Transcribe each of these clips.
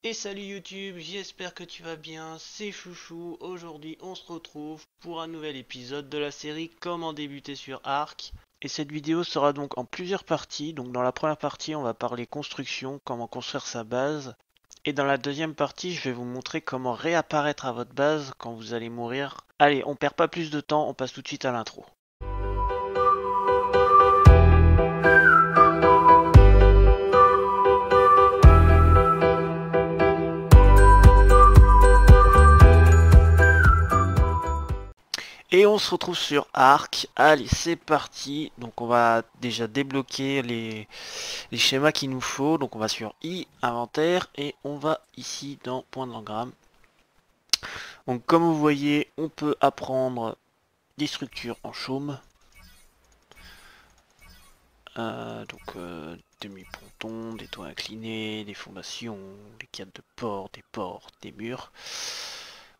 Et salut YouTube, j'espère que tu vas bien, c'est Chouchou. Aujourd'hui on se retrouve pour un nouvel épisode de la série Comment débuter sur Arc. Et cette vidéo sera donc en plusieurs parties. Donc dans la première partie on va parler construction, comment construire sa base. Et dans la deuxième partie je vais vous montrer comment réapparaître à votre base quand vous allez mourir. Allez, on perd pas plus de temps, on passe tout de suite à l'intro. Et on se retrouve sur Arc. Allez, c'est parti. Donc on va déjà débloquer les schémas qu'il nous faut. Donc on va sur I, inventaire, et on va ici dans point d'engramme. Donc comme vous voyez, on peut apprendre des structures en chaume. Demi-ponton, des toits inclinés, des fondations, des cadres de portes, des portes, des murs.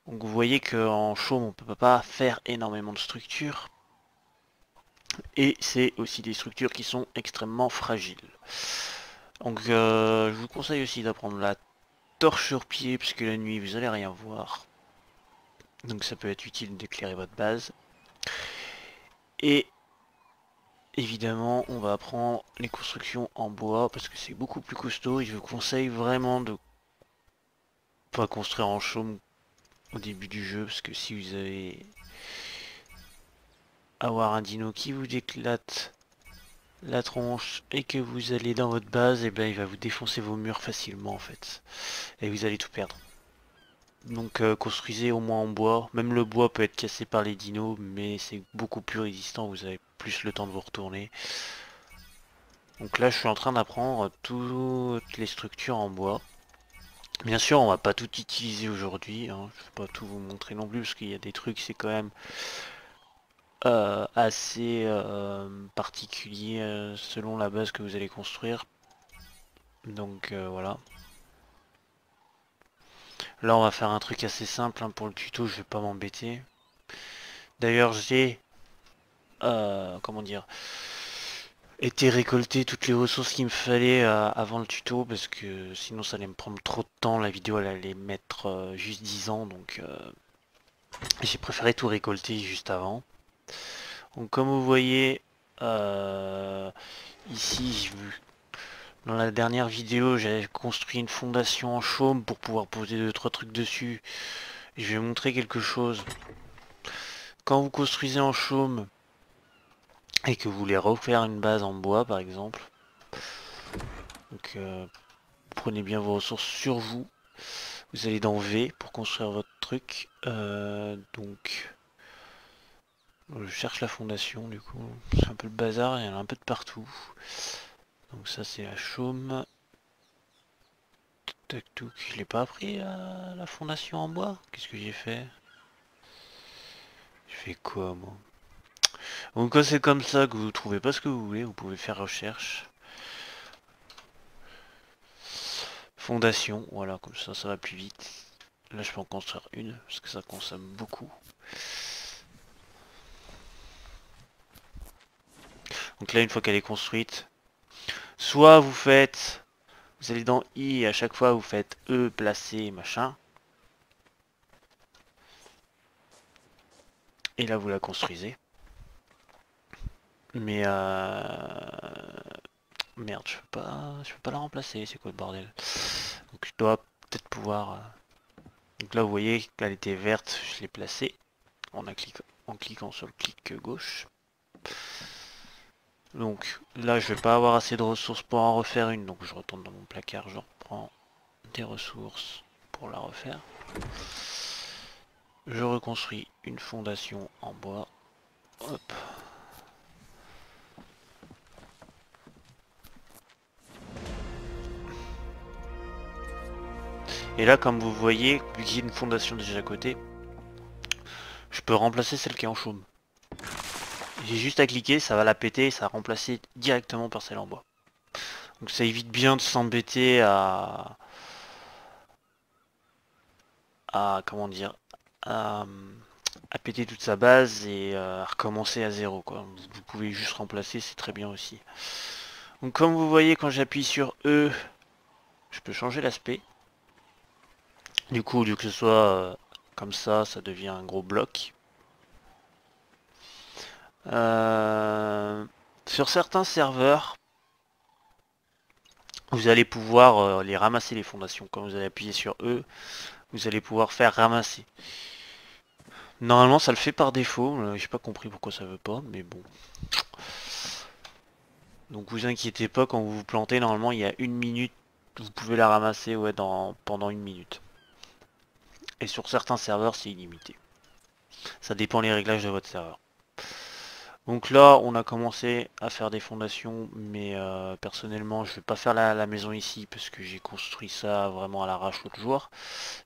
Donc vous voyez qu'en chaume on peut pas faire énormément de structures. Et c'est aussi des structures qui sont extrêmement fragiles. Donc je vous conseille aussi d'apprendre la torche sur pied, puisque la nuit vous allez rien voir. Donc ça peut être utile d'éclairer votre base. Et évidemment on va apprendre les constructions en bois, parce que c'est beaucoup plus costaud. Et je vous conseille vraiment de pas construire en chaume au début du jeu, parce que si vous allez avoir un dino qui vous éclate la tronche et que vous allez dans votre base, et ben il va vous défoncer vos murs facilement en fait. Et vous allez tout perdre. Donc construisez au moins en bois. Même le bois peut être cassé par les dinos, mais c'est beaucoup plus résistant, vous avez plus le temps de vous retourner. Donc là je suis en train d'apprendre toutes les structures en bois. Bien sûr on va pas tout utiliser aujourd'hui, hein. Je vais pas tout vous montrer non plus, parce qu'il y a des trucs c'est quand même assez particulier selon la base que vous allez construire. Donc voilà. Là on va faire un truc assez simple hein, pour le tuto, je vais pas m'embêter. D'ailleurs j'ai comment dire, été récolter toutes les ressources qu'il me fallait avant le tuto, parce que sinon ça allait me prendre trop de temps, la vidéo elle allait mettre juste 10 ans, donc j'ai préféré tout récolter juste avant. Donc comme vous voyez ici, dans la dernière vidéo j'avais construit une fondation en chaume pour pouvoir poser 2-3 trucs dessus. Je vais montrer quelque chose. Quand vous construisez en chaume et que vous voulez refaire une base en bois par exemple, donc prenez bien vos ressources sur vous. Vous allez dans V pour construire votre truc. Donc je cherche la fondation du coup. C'est un peu le bazar, il y en a un peu de partout. Donc ça c'est la chaume. Tac touc. Je l'ai pas appris la fondation en bois. Qu'est-ce que j'ai fait? J'ai fait quoi moi? Donc quand c'est comme ça que vous trouvez pas ce que vous voulez, vous pouvez faire recherche. Fondation, voilà, comme ça va plus vite. Là je peux en construire une, parce que ça consomme beaucoup. Donc là une fois qu'elle est construite, soit vous faites, vous allez dans I et à chaque fois vous faites E, placer, machin. Et là vous la construisez. Mais merde, je peux pas la remplacer, c'est quoi le bordel? Donc je dois peut-être pouvoir... Donc là vous voyez qu'elle était verte, je l'ai placée en cliquant sur le clic gauche. Donc là je vais pas avoir assez de ressources pour en refaire une, donc je retourne dans mon placard, je reprends des ressources pour la refaire. Je reconstruis une fondation en bois. Hop. Et là comme vous voyez, vu qu'il y a une fondation déjà à côté, je peux remplacer celle qui est en chaume. J'ai juste à cliquer, ça va la péter et ça va remplacer directement par celle en bois. Donc ça évite bien de s'embêter à comment dire, à, à péter toute sa base et à recommencer à zéro quoi. Vous pouvez juste remplacer, c'est très bien aussi. Donc comme vous voyez quand j'appuie sur E, je peux changer l'aspect. Du coup, au lieu que ce soit comme ça devient un gros bloc. Sur certains serveurs, vous allez pouvoir les ramasser les fondations. Quand vous allez appuyer sur E, vous allez pouvoir faire ramasser. Normalement ça le fait par défaut, j'ai pas compris pourquoi ça veut pas, mais bon. Donc vous inquiétez pas, quand vous vous plantez, normalement il y a 1 minute, vous pouvez la ramasser ouais, pendant 1 minute. Et sur certains serveurs c'est illimité. Ça dépend les réglages de votre serveur. Donc là on a commencé à faire des fondations, mais personnellement je vais pas faire la maison ici parce que j'ai construit ça vraiment à l'arrache l'autre jour.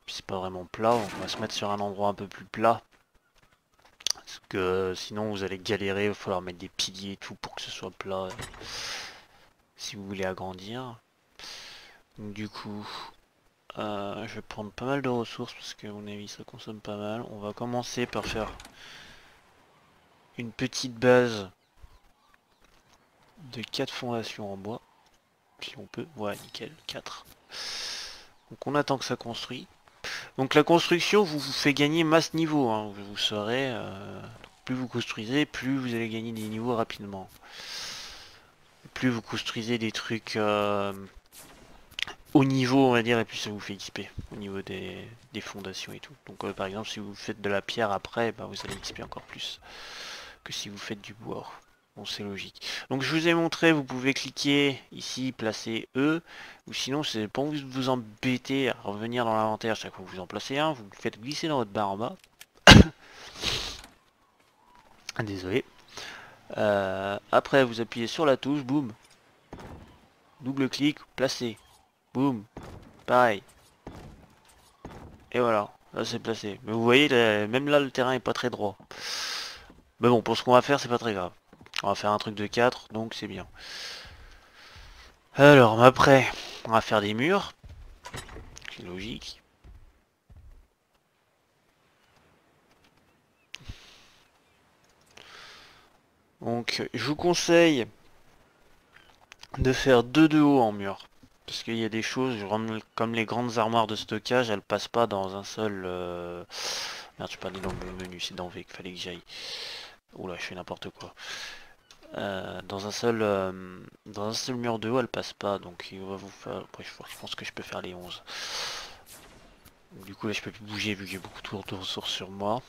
Puis c'est pas vraiment plat, on va se mettre sur un endroit un peu plus plat. Parce que sinon vous allez galérer, il va falloir mettre des piliers et tout pour que ce soit plat. Si vous voulez agrandir. Donc, du coup, je vais prendre pas mal de ressources parce que à mon avis ça consomme pas mal. On va commencer par faire une petite base de 4 fondations en bois. Si on peut, ouais nickel, 4. Donc on attend que ça construit. Donc la construction vous fait gagner masse niveau, hein. Vous saurez, plus vous construisez, plus vous allez gagner des niveaux rapidement. Plus vous construisez des trucs au niveau, on va dire, et plus ça vous fait XP au niveau des fondations et tout. Donc par exemple si vous faites de la pierre après, bah, vous allez XP encore plus que si vous faites du bois. Bon, c'est logique. Donc je vous ai montré, vous pouvez cliquer ici, placer E, ou sinon c'est pas envie de vous embêter à revenir dans l'inventaire chaque fois que vous en placez un, vous le faites glisser dans votre barre en bas. Désolé. Après vous appuyez sur la touche, boum, double clic, placer, boum, pareil. Et voilà, là c'est placé. Mais vous voyez, même là le terrain est pas très droit. Mais bon, pour ce qu'on va faire, c'est pas très grave. On va faire un truc de 4, donc c'est bien. Alors, après, on va faire des murs. C'est logique. Donc, je vous conseille de faire 2 de haut en mur. Parce qu'il y a des choses, comme les grandes armoires de stockage, elles passent pas dans un seul... Merde, je suis pas allé dans le menu, c'est dans V qu'il fallait que j'aille. Oula, je fais n'importe quoi. Dans un seul mur de haut, elle passe pas, donc il va vous faire... Après, je pense que je peux faire les 11. Du coup là je peux plus bouger vu que j'ai beaucoup trop de ressources sur moi.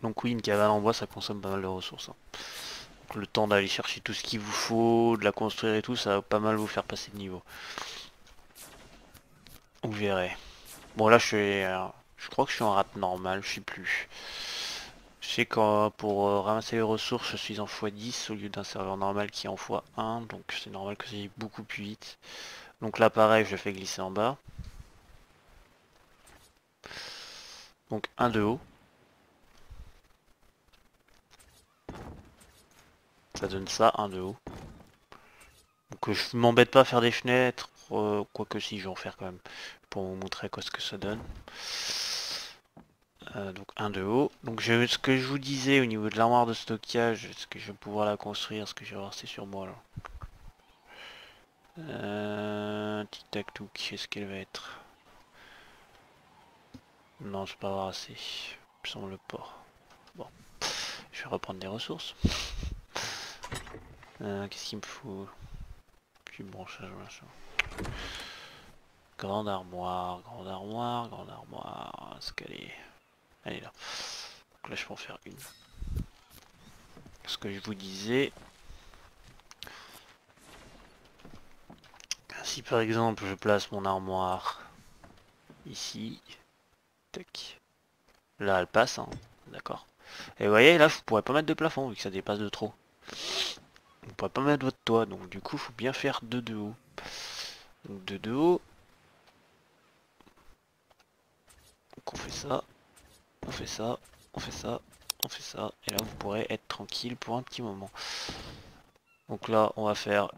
Donc oui, une cabane en bois ça consomme pas mal de ressources, hein. Donc, le temps d'aller chercher tout ce qu'il vous faut, de la construire et tout, ça va pas mal vous faire passer de niveau. Vous verrez. Bon là je crois que je suis en rate normale, je sais plus. Je sais que pour ramasser les ressources je suis en x10 au lieu d'un serveur normal qui est en x1, donc c'est normal que ça aille beaucoup plus vite. Donc là pareil je le fais glisser en bas. Donc un de haut. Ça donne ça, un de haut. Donc je m'embête pas à faire des fenêtres, quoique si je vais en faire quand même, pour vous montrer quoi ce que ça donne. Donc un de haut. Donc ce que je vous disais au niveau de l'armoire de stockage, est-ce que je vais pouvoir la construire? Est-ce que je vais voir c'est sur moi là? Tic tac touc, est-ce qu'elle va être? Non, je peux pas avoir assez. Il me semble pas. Bon, je vais reprendre des ressources. Qu'est-ce qu'il me faut? Puis branchage machin. Grande armoire, grande armoire, grande armoire. Est-ce qu'elle est... Elle est là. Donc là je peux en faire une. Ce que je vous disais. Si par exemple je place mon armoire ici. Tac. Là elle passe, hein. D'accord. Et vous voyez là je pourrais pas mettre de plafond vu que ça dépasse de trop. Vous pourrez pas mettre votre toit, donc du coup faut bien faire 2 de haut. Donc 2 de haut. Donc on fait ça. On fait ça. On fait ça. On fait ça. Et là vous pourrez être tranquille pour un petit moment. Donc là on va faire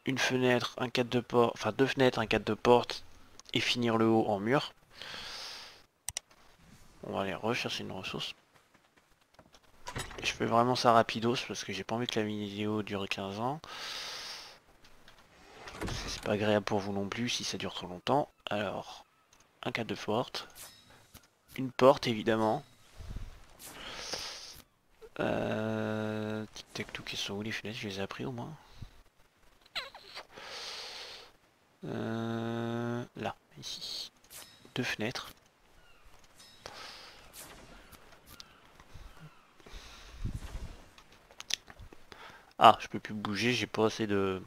une fenêtre, un cadre de porte, enfin 2 fenêtres, un cadre de porte et finir le haut en mur. On va aller rechercher une ressource. Je fais vraiment ça rapidos parce que j'ai pas envie que la vidéo dure 15 ans. C'est pas agréable pour vous non plus si ça dure trop longtemps. Alors, un cadre de porte, une porte évidemment. Tic tac tout, qui sont où les fenêtres? Je les ai appris au moins. Là, ici. Deux fenêtres. Ah, je peux plus bouger, j'ai pas assez de...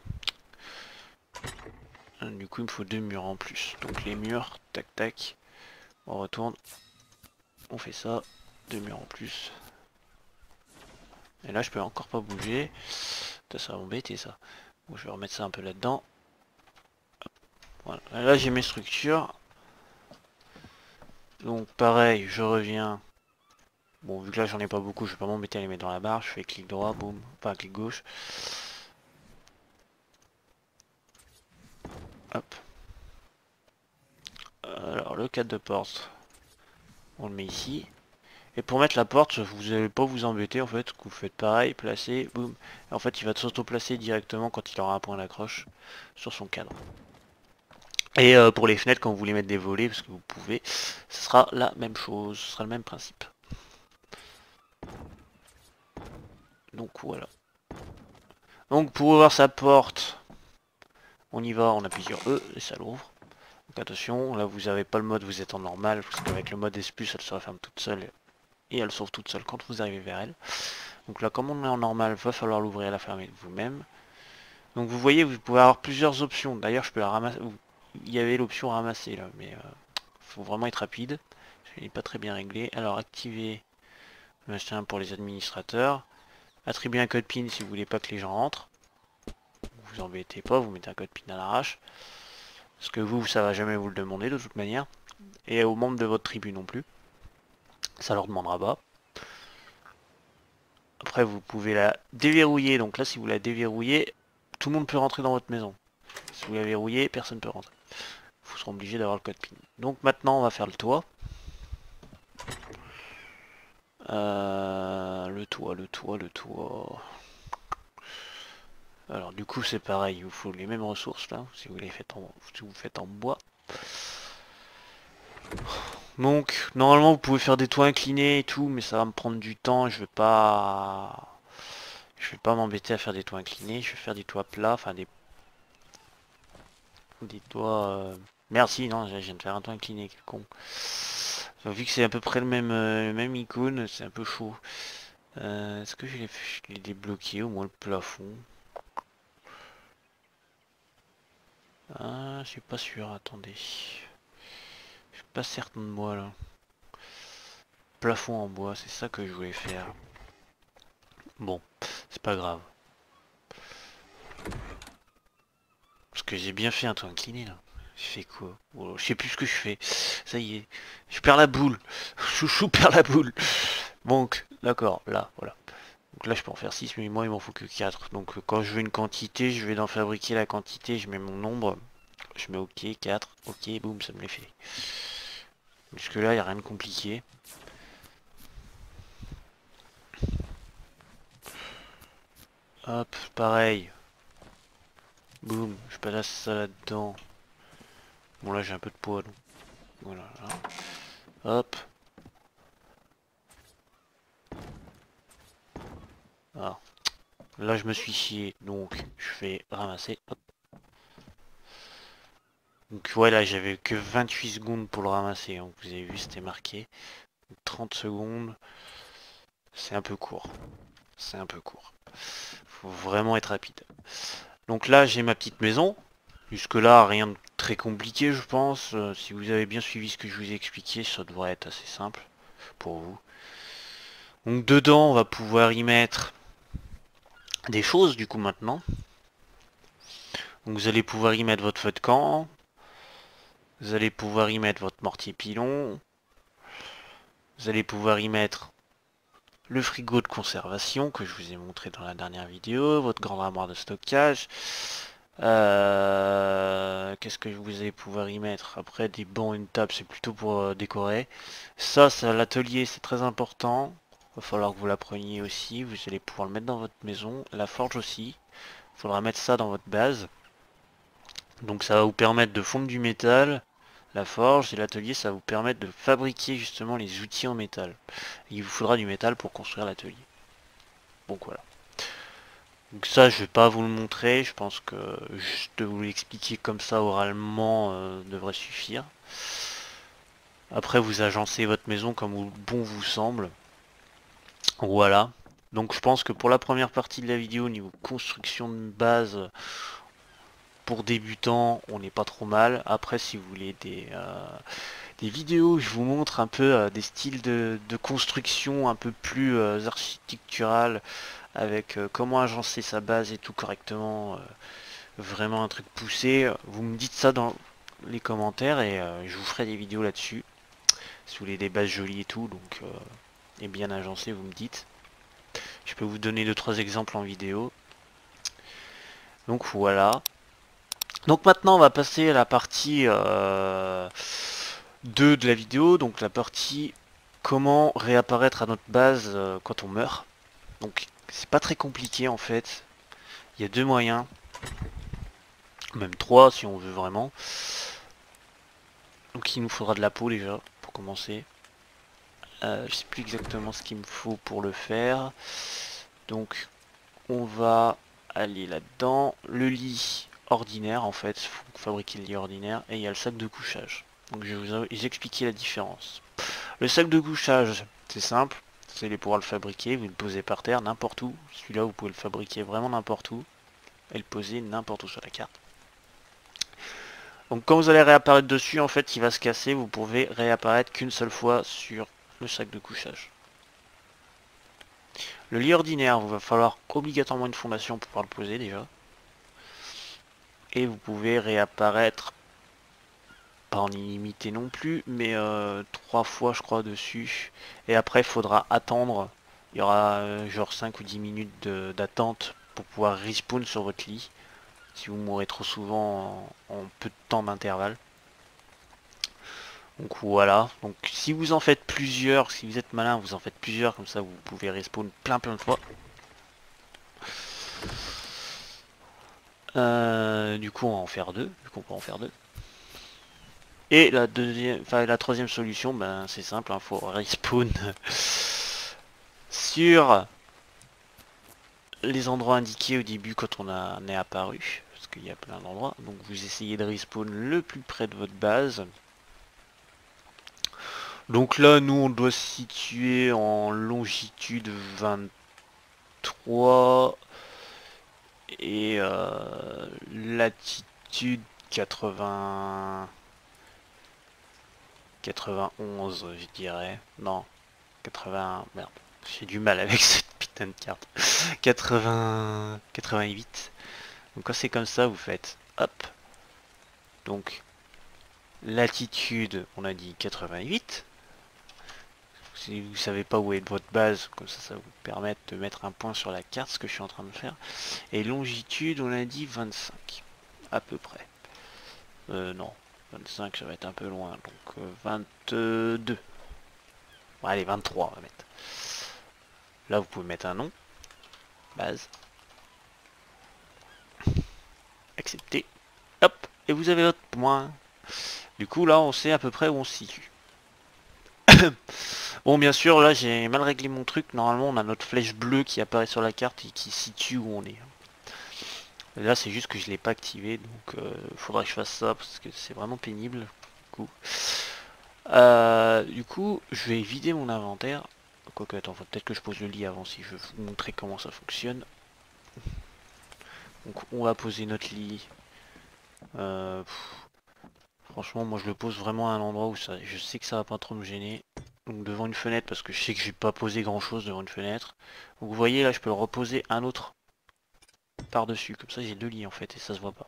Du coup, il me faut deux murs en plus. Donc les murs, tac tac. On retourne. On fait ça. Deux murs en plus. Et là, je peux encore pas bouger. Ça va m'embêter ça. Bon, je vais remettre ça un peu là-dedans. Voilà. Là, j'ai mes structures. Donc pareil, je reviens. Bon, vu que là j'en ai pas beaucoup, je vais pas m'embêter à les mettre dans la barre. Je fais clic droit, boum, pas clic gauche. Hop. Alors le cadre de porte, on le met ici. Et pour mettre la porte, vous n'allez pas vous embêter en fait. Vous faites pareil, placer, boum. Et en fait, il va s'auto-placer directement quand il aura un point d'accroche sur son cadre. Et pour les fenêtres, quand vous voulez mettre des volets, parce que vous pouvez, ce sera la même chose, ce sera le même principe. Donc voilà. Donc pour ouvrir sa porte, on y va, on appuie sur E et ça l'ouvre. Donc attention, là vous n'avez pas le mode, vous êtes en normal, parce qu'avec le mode S+, elle se referme toute seule et elle s'ouvre toute seule quand vous arrivez vers elle. Donc là, comme on est en normal, il va falloir l'ouvrir et la fermer vous-même. Donc vous voyez, vous pouvez avoir plusieurs options. D'ailleurs, je peux la ramasser. Il y avait l'option ramasser là, mais faut vraiment être rapide. Je l'ai pas très bien réglé. Alors activer le machin pour les administrateurs. Attribuer un code PIN si vous voulez pas que les gens rentrent. Vous embêtez pas, vous mettez un code PIN à l'arrache. Parce que vous, ça va jamais vous le demander de toute manière. Et aux membres de votre tribu non plus. Ça leur demandera pas. Après, vous pouvez la déverrouiller. Donc là, si vous la déverrouillez, tout le monde peut rentrer dans votre maison. Si vous la verrouillez, personne ne peut rentrer. Vous serez obligé d'avoir le code PIN. Donc maintenant, on va faire le toit. Le toit. Alors du coup, c'est pareil. Il vous faut les mêmes ressources là. Si vous faites en bois. Donc, normalement, vous pouvez faire des toits inclinés et tout, mais ça va me prendre du temps. Je vais pas m'embêter à faire des toits inclinés. Je vais faire des toits plats, enfin des toits. Merci, non, je viens de faire un toit incliné, quel con. Vu que c'est à peu près le même icône, c'est un peu chaud. Est-ce que je l'ai débloqué au moins le plafond? Ah, je suis pas sûr, attendez. Je suis pas certain de moi là. Plafond en bois, c'est ça que je voulais faire. Bon, c'est pas grave. Parce que j'ai bien fait un toit incliné là. Je fais quoi? Oh, je sais plus ce que je fais. Ça y est, je perds la boule. Chouchou perd la boule. Donc, d'accord, là, voilà. Donc là, je peux en faire 6, mais moi, il m'en faut que 4. Donc, quand je veux une quantité, je vais d'en fabriquer la quantité, je mets mon nombre. Je mets OK, 4, OK, boum, ça me les fait. Jusque là, il n'y a rien de compliqué. Hop, pareil. Boum, je place ça là-dedans. Bon, là, j'ai un peu de poids, donc voilà. Là. Hop. Ah. Là, je me suis chié, donc je vais ramasser. Hop. Donc voilà, j'avais que 28 secondes pour le ramasser. Donc vous avez vu, c'était marqué. 30 secondes. C'est un peu court. C'est un peu court. Faut vraiment être rapide. Donc là, j'ai ma petite maison. Jusque là, rien de très compliqué, je pense. Si vous avez bien suivi ce que je vous ai expliqué, ça devrait être assez simple pour vous. Donc dedans, on va pouvoir y mettre des choses, du coup, maintenant. Donc vous allez pouvoir y mettre votre feu de camp. Vous allez pouvoir y mettre votre mortier pilon. Vous allez pouvoir y mettre le frigo de conservation que je vous ai montré dans la dernière vidéo, votre grande armoire de stockage. Qu'est-ce que vous allez pouvoir y mettre? Après, des bancs, une table, c'est plutôt pour décorer. Ça, c'est à l'atelier, c'est très important. Il va falloir que vous la preniez aussi. Vous allez pouvoir le mettre dans votre maison. La forge aussi. Il faudra mettre ça dans votre base. Donc ça va vous permettre de fondre du métal, La forge et l'atelier, ça va vous permettre de fabriquer justement les outils en métal. Et il vous faudra du métal pour construire l'atelier. Donc voilà. Donc ça, je vais pas vous le montrer, je pense que juste de vous l'expliquer comme ça oralement devrait suffire. Après, vous agencez votre maison comme bon vous semble. Voilà. Donc je pense que pour la première partie de la vidéo, niveau construction de base, pour débutants, on n'est pas trop mal. Après, si vous voulez des vidéos où je vous montre un peu des styles de construction un peu plus architectural, avec comment agencer sa base et tout correctement, vraiment un truc poussé, vous me dites ça dans les commentaires et je vous ferai des vidéos là-dessus. Si vous voulez des bases jolies et tout, donc et bien agencées, vous me dites. Je peux vous donner 2-3 exemples en vidéo. Donc voilà. Donc maintenant on va passer à la partie 2 de la vidéo, donc la partie comment réapparaître à notre base quand on meurt. Donc c'est pas très compliqué en fait. Il y a deux moyens. Même trois si on veut vraiment. Donc il nous faudra de la peau déjà pour commencer. Je sais plus exactement ce qu'il me faut pour le faire. Donc on va aller là-dedans. Le lit ordinaire en fait, il faut fabriquer le lit ordinaire. Et il y a le sac de couchage. Donc je vais vous expliquer la différence. Le sac de couchage, c'est simple. Vous allez pouvoir le fabriquer, vous le posez par terre, n'importe où. Celui-là vous pouvez le fabriquer vraiment n'importe où. Et le poser n'importe où sur la carte. Donc quand vous allez réapparaître dessus, en fait, il va se casser. Vous pouvez réapparaître qu'une seule fois sur le sac de couchage. Le lit ordinaire, il va falloir obligatoirement une fondation pour pouvoir le poser déjà. Et vous pouvez réapparaître, pas en illimité non plus, mais 3 fois je crois dessus. Et après il faudra attendre. Il y aura genre 5 ou 10 minutes d'attente pour pouvoir respawn sur votre lit. Si vous mourrez trop souvent en peu de temps d'intervalle. Donc voilà, donc si vous en faites plusieurs, si vous êtes malin, vous en faites plusieurs, comme ça vous pouvez respawn plein de fois. Du coup on va en faire deux, vu qu'on peut en faire deux. Et la deuxième, enfin la troisième solution, ben c'est simple, il faut respawn sur les endroits indiqués au début quand on est apparu, parce qu'il y a plein d'endroits. Donc vous essayez de respawn le plus près de votre base. Donc là, nous, on doit se situer en longitude 23 et latitude 91, je dirais. Non, 80... Merde, j'ai du mal avec cette putain de carte. 88. Donc quand c'est comme ça, vous faites hop. Donc, latitude, on a dit 88. Si vous savez pas où est votre base, comme ça vous permet de mettre un point sur la carte, ce que je suis en train de faire. Et longitude, on a dit 25, à peu près. Non, 25 ça va être un peu loin, donc 22. Bon, allez, 23 on va mettre. Là vous pouvez mettre un nom, base. Accepter. Hop, et vous avez votre point. Du coup là on sait à peu près où on se situe. Bon bien sûr là j'ai mal réglé mon truc, normalement on a notre flèche bleue qui apparaît sur la carte et qui situe où on est. Et là c'est juste que je l'ai pas activé, donc faudra que je fasse ça parce que c'est vraiment pénible. Du coup je vais vider mon inventaire. Quoique attends, faut peut-être que je pose le lit avant si je veux vous montrer comment ça fonctionne. Donc on va poser notre lit. Franchement moi je le pose vraiment à un endroit où je sais que ça va pas trop me gêner. Donc devant une fenêtre parce que je sais que j'ai pas posé grand chose devant une fenêtre. Donc vous voyez là je peux le reposer un autre par dessus, comme ça j'ai deux lits en fait et ça se voit pas.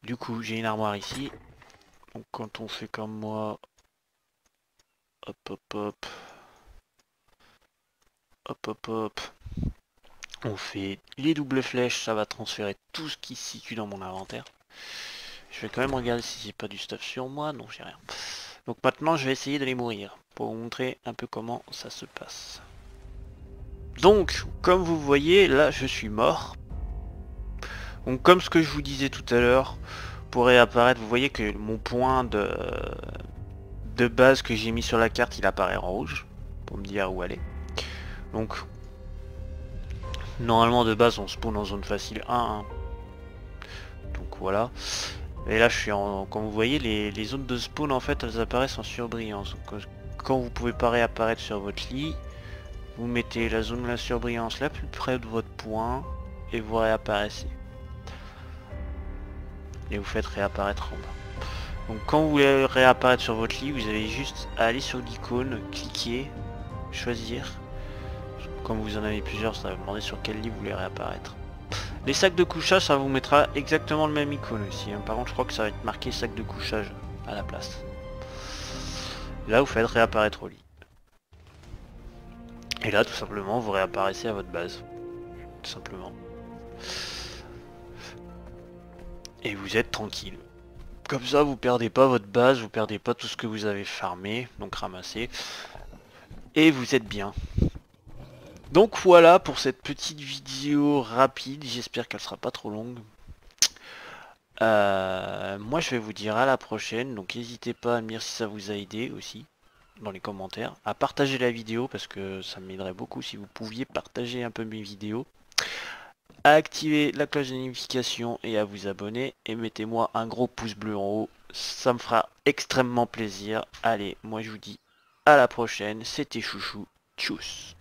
Du coup j'ai une armoire ici. Donc quand on fait comme moi, hop hop hop, hop hop hop, on fait les doubles flèches, ça va transférer tout ce qui se situe dans mon inventaire. Je vais quand même regarder si j'ai pas du stuff sur moi, non j'ai rien. Donc maintenant je vais essayer d'aller mourir, pour vous montrer un peu comment ça se passe. Donc, comme vous voyez, là je suis mort. Donc comme ce que je vous disais tout à l'heure, pourrez apparaître, vous voyez que mon point de base que j'ai mis sur la carte, il apparaît en rouge, pour me dire où aller. Donc, normalement de base, on spawn en zone facile 1, hein. Donc voilà. Et là, je suis en... Comme vous voyez, les zones de spawn, en fait, elles apparaissent en surbrillance. Donc, quand vous pouvez pas réapparaître sur votre lit, vous mettez la zone de la surbrillance la plus près de votre point, et vous réapparaissez. Et vous faites réapparaître en bas. Donc quand vous voulez réapparaître sur votre lit, vous avez juste à aller sur l'icône, cliquer, choisir. Comme vous en avez plusieurs, ça va vous demander sur quel lit vous voulez réapparaître. Les sacs de couchage, ça vous mettra exactement le même icône aussi, hein. Par contre, je crois que ça va être marqué sac de couchage à la place. Là, vous faites réapparaître au lit. Et là, tout simplement, vous réapparaissez à votre base. Tout simplement. Et vous êtes tranquille. Comme ça, vous perdez pas votre base, vous perdez pas tout ce que vous avez farmé, donc ramassé. Et vous êtes bien. Donc voilà pour cette petite vidéo rapide, j'espère qu'elle sera pas trop longue. Moi je vais vous dire à la prochaine, donc n'hésitez pas à me dire si ça vous a aidé aussi, dans les commentaires, à partager la vidéo parce que ça m'aiderait beaucoup si vous pouviez partager un peu mes vidéos, à activer la cloche de notification et à vous abonner, et mettez-moi un gros pouce bleu en haut, ça me fera extrêmement plaisir. Allez, moi je vous dis à la prochaine, c'était Chouchou, tchuss.